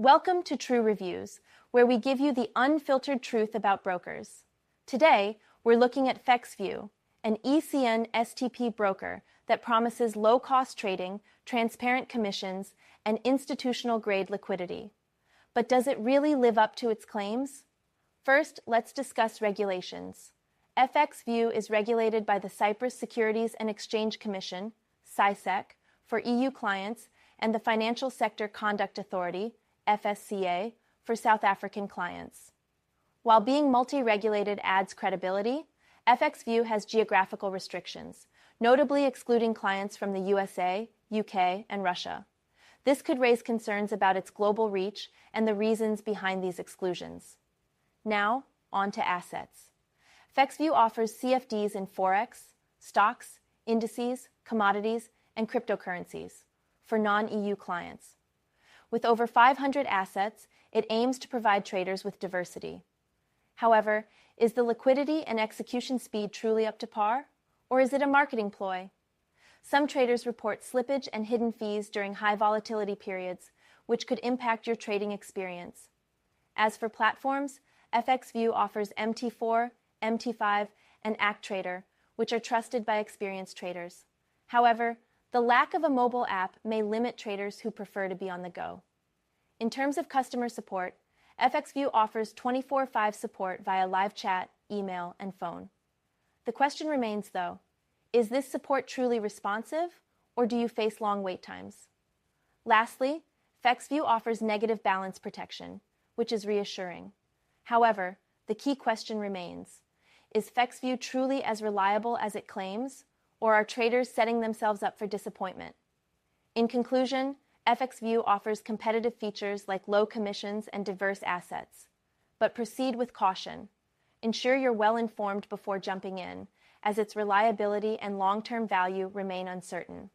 Welcome to Truereviews, where we give you the unfiltered truth about brokers. Today, we're looking at Fxview, an ECN STP broker that promises low-cost trading, transparent commissions, and institutional-grade liquidity. But does it really live up to its claims? First, let's discuss regulations. Fxview is regulated by the Cyprus Securities and Exchange Commission, CySEC, for EU clients, and the Financial Sector Conduct Authority, FSCA, for South African clients. While being multi-regulated adds credibility, Fxview has geographical restrictions, notably excluding clients from the USA, UK, and Russia. This could raise concerns about its global reach and the reasons behind these exclusions. Now, on to assets. Fxview offers CFDs in Forex, stocks, indices, commodities, and cryptocurrencies for non-EU clients. With over 500 assets, it aims to provide traders with diversity. However, is the liquidity and execution speed truly up to par, or is it a marketing ploy? Some traders report slippage and hidden fees during high volatility periods, which could impact your trading experience. As for platforms, Fxview offers MT4, MT5, and ActTrader, which are trusted by experienced traders. However, the lack of a mobile app may limit traders who prefer to be on the go. In terms of customer support, Fxview offers 24/5 support via live chat, email, and phone. The question remains, though, is this support truly responsive, or do you face long wait times? Lastly, Fxview offers negative balance protection, which is reassuring. However, the key question remains, is Fxview truly as reliable as it claims, or are traders setting themselves up for disappointment? In conclusion, Fxview offers competitive features like low commissions and diverse assets. But proceed with caution. Ensure you're well informed before jumping in, as its reliability and long-term value remain uncertain.